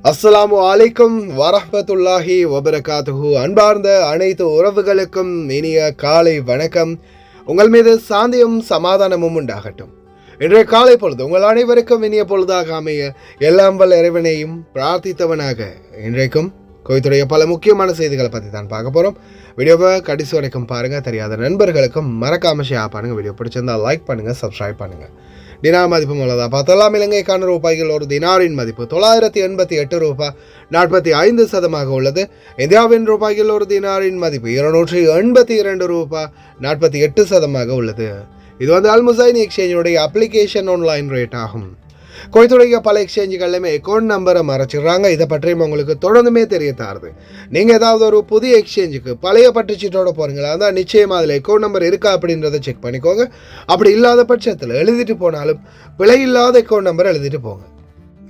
அஸ்ஸலாமு அலைக்கும் வரஹ்மத்துல்லாஹி வபரகாத்துஹு. அன்பார்ந்த அனைத்து உறவுகளுக்கும் இனிய காலை வணக்கம். உங்கள் மீது சாந்தியும் சமாதானமும் உண்டாகட்டும். இன்றைய காலை பொழுது உங்கள் அனைவருக்கும் இனிய பொழுதாக அமைய எல்லாம் வல்ல இறைவனையும் பிரார்த்தித்தவனாக இன்றைக்கும் கோயத்துடைய பல முக்கியமான செய்திகளை பற்றி தான் பார்க்க போகிறோம். வீடியோவை கடைசி வரைக்கும் பாருங்கள். தெரியாத நண்பர்களுக்கும் மறக்காம ஷேர் பண்ணுங்கள். வீடியோ பிடிச்சிருந்தால் லைக் பண்ணுங்கள், சப்ஸ்கிரைப் பண்ணுங்கள். தினார் மதிப்பு உள்ளதா பார்த்தலாம். இலங்கைக்கான ரூபாய்கள் ஒரு தினாரின் மதிப்பு 988 ரூபாய் 45 சதமாக உள்ளது. இந்தியாவின் ரூபாய்கள் ஒரு தினாரின் மதிப்பு 282 ரூபாய் 48 சதமாக உள்ளது. இது அல்முசைன் எக்ஸ்சேஞ்சுடைய அப்ளிகேஷன் ஆன்லைன் ரேட் ஆகும். கோயத்துடைய பல எக்ஸ்சேஞ்சுகள்லையுமே அக்கௌண்ட் நம்பரை மறைச்சிடுறாங்க. இதை பற்றியும் உங்களுக்கு தொடர்ந்துமே தெரிய தாருது. நீங்கள் ஏதாவது ஒரு புதிய எக்ஸ்சேஞ்சுக்கு பழைய பட்டுச்சீட்டோட போகிறீங்களா, அதான் நிச்சயமாக அதில் அக்கௌண்ட் நம்பர் இருக்கா அப்படின்றத செக் பண்ணிக்கோங்க. அப்படி இல்லாத பட்சத்தில் எழுதிட்டு போனாலும் பிழை இல்லாத அக்கௌண்ட் நம்பர் எழுதிட்டு போங்க.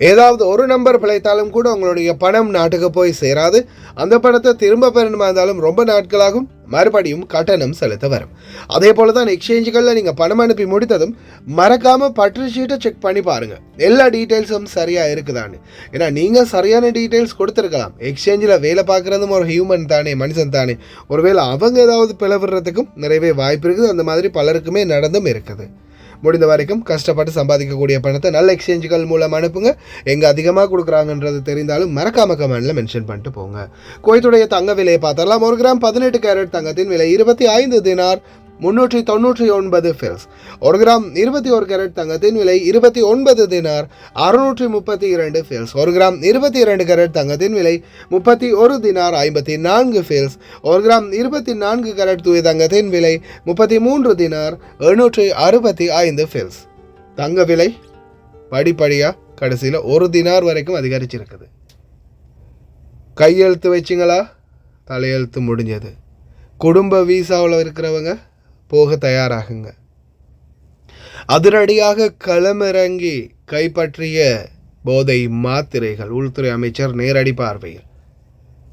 ஏதாவது ஒரு நம்பர் பிழைத்தாலும் கூட உங்களுடைய பணம் நாட்டுக்கு போய் சேராது. அந்த பணத்தை திரும்ப பெறணுமா இருந்தாலும் ரொம்ப நாட்களாகும், மறுபடியும் கட்டணம் செலுத்த வரும். அதே போல தான் எக்ஸ்சேஞ்சுகளில் நீங்கள் பணம் அனுப்பி முடித்ததும் மறக்காமல் பற்றுச்சீட்டை செக் பண்ணி பாருங்கள், எல்லா டீட்டெயில்ஸும் சரியாக இருக்குதான்னு. ஏன்னா நீங்கள் சரியான டீட்டெயில்ஸ் கொடுத்துருக்கலாம். எக்ஸ்சேஞ்சில் வேலை பார்க்குறதும் ஒரு ஹியூமன் தானே, மனுஷன் தானே. ஒருவேளை அவங்க ஏதாவது பிளவுறதுக்கும் நிறையவே வாய்ப்பு இருக்குது. அந்த மாதிரி பலருக்குமே நடந்தும் இருக்குது. முடிந்த வரைக்கும் கஷ்டப்பட்டு சம்பாதிக்கக்கூடிய பணத்தை நல்ல எக்ஸ்சேஞ்சுகள் மூலம் அனுப்புங்க. எங்கே அதிகமாக கொடுக்குறாங்கன்றது தெரிந்தாலும் மறக்காம கமெண்டில் மென்ஷன் பண்ணிட்டு போங்க. குவைத்துடைய தங்க விலையை பார்த்தரலாம். 1 கிராம் 18 கேரட் தங்கத்தின் விலை 25 தினார் 399 ஃபில்ஸ். 1 கிராம் 21 கேரட் தங்கத்தின் விலை 29 தினார் 632 ஃபில்ஸ். 1 கிராம் 22 கேரட் தங்கத்தின் விலை 31 தினார் 54 ஃபில்ஸ். 1 கிராம் 24 கேரட் தூய தங்கத்தின் விலை 33 தினார் 765 ஃபில்ஸ். தங்க விலை படிப்படியாக கடைசியில் 1 தினார் வரைக்கும் அதிகரிச்சிருக்குது. கையெழுத்து வச்சிங்களா, தலையெழுத்து முடிஞ்சது. குடும்ப வீசாவில் இருக்கிறவங்க போக தயாராகுங்க. அதிரடியாக களமிறங்கி கைப்பற்றிய போதை மாத்திரைகள். உள்துறை அமைச்சர் நேரடி பார்வையில்.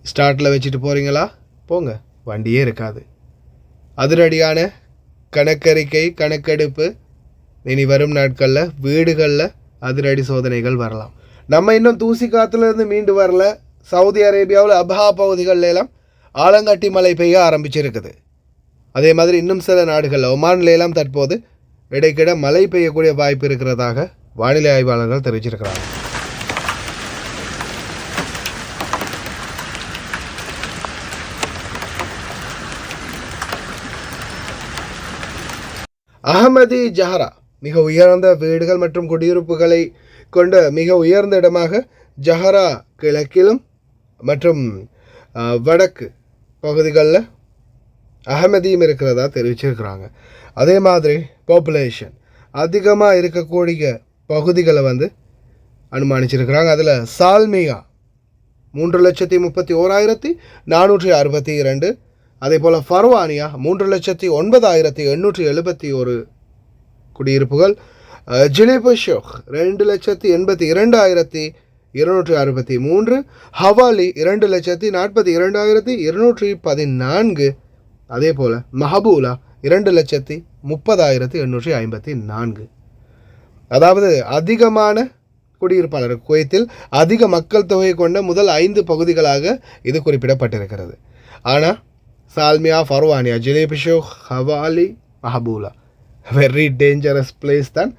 ஸ்டார்ட்டில் வச்சுட்டு போகிறீங்களா, போங்க, வண்டியே இருக்காது. அதிரடியான கணக்கறிக்கை கணக்கெடுப்பு இனி வரும் நாட்களில் வீடுகளில் அதிரடி சோதனைகள் வரலாம். நம்ம இன்னும் தூசி காற்றுலேருந்து மீண்டு வரல. சவுதி அரேபியாவில் அபஹா பகுதிகளில் எல்லாம் ஆலங்கட்டி மழை பெய்ய ஆரம்பிச்சிருக்குது. அதே மாதிரி இன்னும் சில நாடுகளில் ஒமான்லாம் தற்போது இடைக்கிட மழை பெய்யக்கூடிய வாய்ப்பு இருக்கிறதாக வானிலை ஆய்வாளர்கள் தெரிவிச்சிருக்கிறாங்க. அஹமதி ஜஹரா மிக உயர்ந்த வீடுகள் மற்றும் குடியிருப்புகளை கொண்ட மிக உயர்ந்த இடமாக ஜஹரா கிழக்கிலும் மற்றும் வடக்கு பகுதிகளில் அகமதியும் இருக்கிறதா தெரிவிச்சிருக்கிறாங்க. அதே மாதிரி பாப்புலேஷன் அதிகமாக இருக்கக்கூடிய பகுதிகளை அனுமானிச்சிருக்கிறாங்க. அதில் சால்மியா 3,31,462, அதே போல் ஃபர்வானியா 3,09,871 குடியிருப்புகள், ஜிலிபு ஷோக் 2,82,263, ஹவாலி 2,42,214, அதே போல் மஹபூலா 2,30,854. அதாவது அதிகமான குடியிருப்பாளர். குவைத்தில் அதிக மக்கள் தொகை கொண்ட முதல் 5 பகுதிகளாக இது குறிப்பிடப்பட்டிருக்கிறது. ஆனால் சால்மியா, ஃபர்வானியா, ஜிலேபி ஷோக், Hawalli, Mahboula very dangerous place தான்.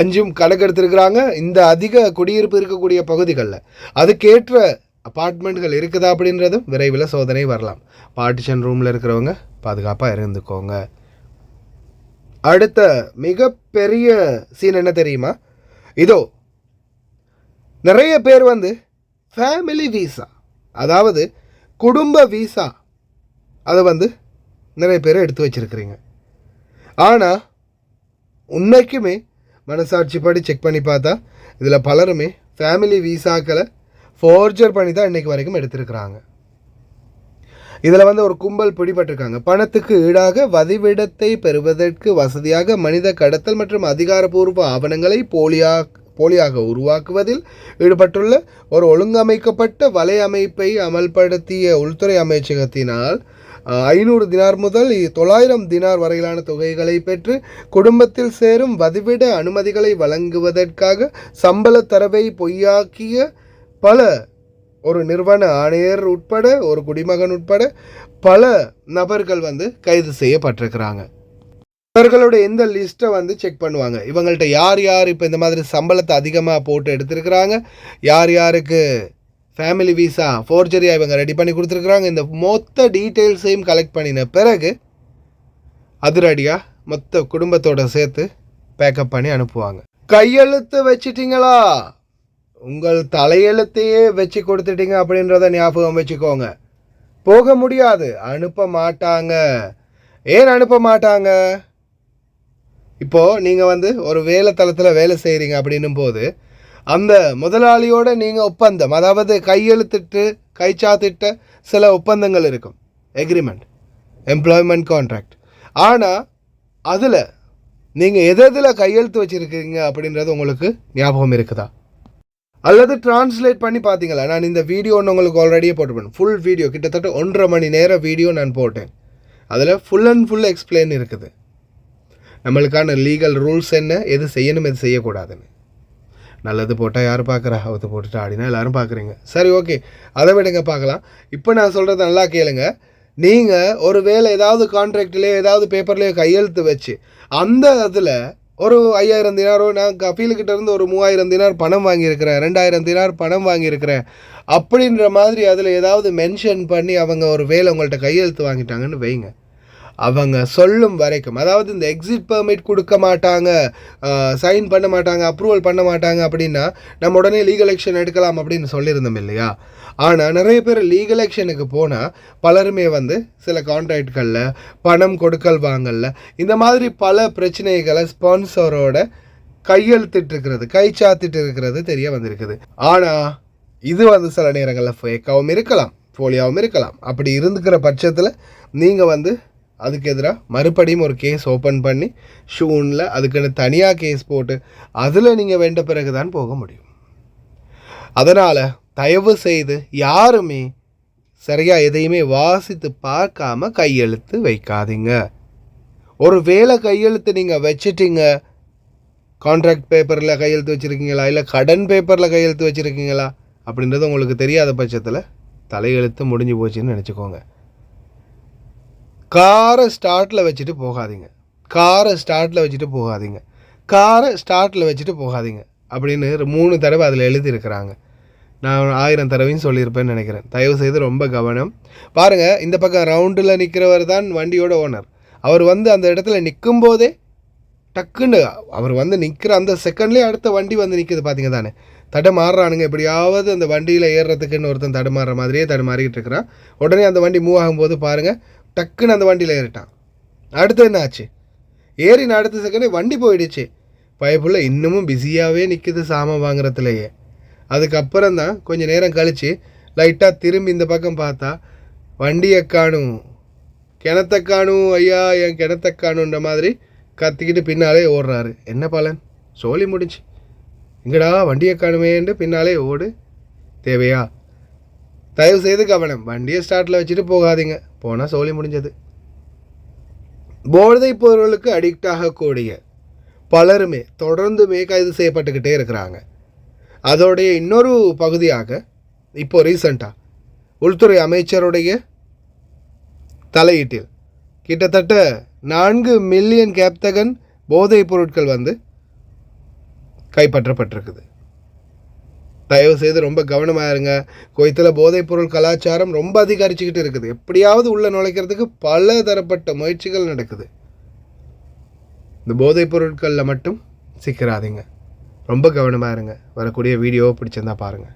5 கணக்கெடுத்திருக்கிறாங்க. இந்த அதிக குடியிருப்பு இருக்கக்கூடிய பகுதிகளில் அதுக்கேற்ற அப்பார்ட்மெண்ட்கள் இருக்குதா அப்படின்றதும் விரைவில் சோதனை வரலாம். பார்ட்டிஷன் ரூமில் இருக்கிறவங்க பாதுகாப்பாக இருந்துக்கோங்க. அடுத்த மிகப்பெரிய சீன் என்ன தெரியுமா? இதோ நிறைய பேர் ஃபேமிலி வீசா, அதாவது குடும்ப வீசா, அதை நிறைய பேர் எடுத்து வச்சிருக்கிறீங்க. ஆனால் உண்மைக்குமே மனசாட்சிப்படி செக் பண்ணி பார்த்தா இதில் பலருமே ஃபேமிலி வீசாக்களை ஃபோர்ஜர் பண்ணி தான் இன்றைக்கு வரைக்கும் எடுத்திருக்கிறாங்க. இதில் ஒரு கும்பல் பிடிபட்டிருக்காங்க. பணத்துக்கு ஈடாக வதிவிடத்தை பெறுவதற்கு வசதியாக மனித கடத்தல் மற்றும் அதிகாரப்பூர்வ ஆவணங்களை போலியாக உருவாக்குவதில் ஈடுபட்டுள்ள ஒரு ஒழுங்கமைக்கப்பட்ட வலையமைப்பை அமல்படுத்திய உள்துறை அமைச்சகத்தினால் 500 தினார் முதல் 900 தினார் வரையிலான தொகைகளை பெற்று குடும்பத்தில் சேரும் வதிவிட அனுமதிகளை வழங்குவதற்காக சம்பள தரவை பொய்யாக்கிய பல ஒரு நிறுவன ஆணையர் உட்பட ஒரு குடிமகன் உட்பட பல நபர்கள் வந்து கைது செய்யப்பட்டிருக்கிறாங்க. இவர்களுடைய இந்த லிஸ்ட்டை வந்து செக் பண்ணுவாங்க. இவங்கள்ட்ட யார் யார் இப்போ இந்த மாதிரி சம்பளத்தை அதிகமாக போட்டு எடுத்திருக்கிறாங்க, யார் யாருக்கு ஃபேமிலி விசா ஃபோர்ஜரியாக இவங்க ரெடி பண்ணி கொடுத்துருக்குறாங்க, இந்த மொத்த டீட்டெயில்ஸையும் கலெக்ட் பண்ணின பிறகு அதிரடியாக மொத்த குடும்பத்தோடு சேர்த்து பேக்கப் பண்ணி அனுப்புவாங்க. கையெழுத்து வச்சிட்டிங்களா, உங்கள் தலையெழுத்தையே வச்சு கொடுத்துட்டீங்க அப்படின்றத ஞாபகம் வச்சுக்கோங்க. போக முடியாது, அனுப்ப மாட்டாங்க. ஏன் அனுப்ப மாட்டாங்க? இப்போது நீங்கள் வந்து ஒரு வேலை தளத்தில் வேலை செய்கிறீங்க அப்படின்னும் போது அந்த முதலாளியோட நீங்கள் ஒப்பந்தம், அதாவது கையெழுத்திட்டு கைச்சாத்திட்ட சில ஒப்பந்தங்கள் இருக்கும், எக்ரிமெண்ட், எம்ப்ளாய்மெண்ட் கான்ட்ராக்ட். ஆனால் அதில் நீங்கள் எதில் கையெழுத்து வச்சுருக்கீங்க அப்படின்றது உங்களுக்கு ஞாபகம் இருக்குதா? அல்லது டிரான்ஸ்லேட் பண்ணி பார்த்தீங்களா? நான் இந்த வீடியோ ஒன்று உங்களுக்கு ஆல்ரெடியே போட்டுப்பேன். ஃபுல் வீடியோ, கிட்டத்தட்ட 1.5 மணி நேர வீடியோ நான் போட்டேன். அதில் ஃபுல் அண்ட் ஃபுல் எக்ஸ்பிளைன் இருக்குது. நம்மளுக்கான லீகல் ரூல்ஸ் என்ன, எது செய்யணும் எது செய்யக்கூடாதுன்னு. நல்லது போட்டால் யார் பார்க்குறா, அவத்து போட்டுட்டு ஆடினா எல்லோரும் பார்க்குறீங்க. சரி, ஓகே, அதை விடுங்க, பார்க்கலாம். இப்போ நான் சொல்கிறது நல்லா கேளுங்க. நீங்கள் ஒரு வேலை ஏதாவது கான்ட்ராக்ட்லேயோ ஏதாவது பேப்பர்லேயோ கையெழுத்து வச்சு அந்த இதில் ஒரு 5000 தினாரோ, நான் கஃபீல்கிட்ட இருந்து ஒரு 3000 தினார் பணம் வாங்கியிருக்கிறேன், 2000 தினார் பணம் வாங்கியிருக்கிறேன் அப்படின்ற மாதிரி அதில் ஏதாவது மென்ஷன் பண்ணி அவங்க ஒரு வேலை உங்கள்கிட்ட கையெழுத்து வாங்கிட்டாங்கன்னு வைங்க. அவங்க சொல்லும் வரைக்கும், அதாவது இந்த எக்ஸிட் பெர்மிட் கொடுக்க மாட்டாங்க, சைன் பண்ண மாட்டாங்க, அப்ரூவல் பண்ண மாட்டாங்க அப்படின்னா நம்ம உடனே லீகல் ஆக்ஷன் எடுக்கலாம் அப்படின்னு சொல்லியிருந்தோம் இல்லையா? ஆனால் நிறைய பேர் லீகல் ஆக்ஷனுக்கு போனால் பலருமே வந்து சில கான்ட்ராக்ட்களில் பணம் கொடுக்கல் வாங்கல இந்த மாதிரி பல பிரச்சனைகளை ஸ்பான்சரோட கையெழுத்திட்டு இருக்கிறது, கைச்சாத்திட்டு இருக்கிறது தெரிய வந்திருக்குது. ஆனால் இது வந்து சில நேரங்களில் ஃபேக்காகவும் இருக்கலாம், போலியாகவும் இருக்கலாம். அப்படி இருந்துக்கிற பட்சத்தில் நீங்கள் வந்து அதுக்கு எதிராக மறுபடியும் ஒரு கேஸ் ஓப்பன் பண்ணி ஷூனில் அதுக்குன்னு தனியாக கேஸ் போட்டு அதில் நீங்கள் வேண்ட பிறகு தான் போக முடியும். அதனால் தயவு செய்து யாருமே சரியாக எதையுமே வாசித்து பார்க்காம கையெழுத்து வைக்காதீங்க. ஒரு வேலை கையெழுத்து நீங்கள் வச்சிட்டிங்க, கான்ட்ராக்ட் பேப்பரில் கையெழுத்து வச்சுருக்கீங்களா இல்லை கடன் பேப்பரில் கையெழுத்து வச்சுருக்கீங்களா அப்படின்றது உங்களுக்கு தெரியாத பட்சத்தில் தலையெழுத்து முடிஞ்சு போச்சுன்னு நினச்சிக்கோங்க. காரை ஸ்டார்ட்டில் வச்சுட்டு போகாதீங்க, காரை ஸ்டார்ட்டில் வச்சுட்டு போகாதீங்க, காரை ஸ்டார்ட்டில் வச்சுட்டு போகாதீங்க அப்படின்னு 3 தடவை அதில் எழுதியிருக்கிறாங்க. நான் 1000 தடவையும் சொல்லியிருப்பேன்னு நினைக்கிறேன். தயவுசெய்து ரொம்ப கவனம். பாருங்கள், இந்த பக்கம் ரவுண்டில் நிற்கிறவர் தான் வண்டியோட ஓனர். அவர் வந்து அந்த இடத்துல நிற்கும் போதே டக்குன்னு அவர் வந்து நிற்கிற அந்த செகண்ட்லேயே அடுத்த வண்டி வந்து நிற்கிது. பார்த்தீங்க தானே, தடமாறுறானுங்க. எப்படியாவது அந்த வண்டியில் ஏறுறதுக்குன்னு ஒருத்தன் தடுமாறுற மாதிரியே தடுமாறிக்கிட்டு இருக்கிறான். உடனே அந்த வண்டி மூவ் ஆகும்போது பாருங்கள், டக்குன்னு அந்த வண்டியில் ஏறிட்டான். அடுத்து என்ன ஆச்சு? ஏறின அடுத்த செகண்டே வண்டி போயிடுச்சு. பயப்புள்ள இன்னமும் பிஸியாகவே நிற்கிது சாமான் வாங்குறதுலையே. அதுக்கப்புறம் தான் கொஞ்சம் நேரம் கழித்து லைட்டாக திரும்பி இந்த பக்கம் பார்த்தா வண்டியை காணும், கிணத்த காணும், ஐயா என் கிணத்த காணுன்ற மாதிரி கத்திக்கிட்டு பின்னாலே ஓடுறாரு. என்ன பலன்? சோலி முடிஞ்சு. இங்கடா வண்டியை காணுமேன்ட்டு பின்னாலே ஓடு. தேவையா? தயவு செய்து கவனம், வண்டியை ஸ்டார்ட்டில் வச்சுட்டு போகாதீங்க, போனால் சோலி முடிஞ்சது. போதைப் பொருளுக்கு அடிக்ட் ஆகக்கூடிய பலருமே தொடர்ந்துமே கைது செய்யப்பட்டுக்கிட்டே இருக்கிறாங்க. அதோடைய இன்னொரு பகுதியாக இப்போ ரீசண்டாக உள்துறை அமைச்சருடைய தலையீட்டில் கிட்டத்தட்ட 4 மில்லியன் கேப்தகன் போதைப் பொருட்கள் வந்து கைப்பற்றப்பட்டிருக்குது. தயவு செய்து ரொம்ப கவனமாக இருங்க. குவைத்தில் போதைப் பொருள் கலாச்சாரம் ரொம்ப அதிகரிச்சுக்கிட்டு இருக்குது. எப்படியாவது உள்ளே நுழைக்கிறதுக்கு பல தரப்பட்ட முயற்சிகள் நடக்குது. இந்த போதைப் பொருட்களில் மட்டும் சிக்கிறாதீங்க. ரொம்ப கவனமாக இருங்க. வரக்கூடிய வீடியோவை பிடிச்சிருந்தா பாருங்கள்.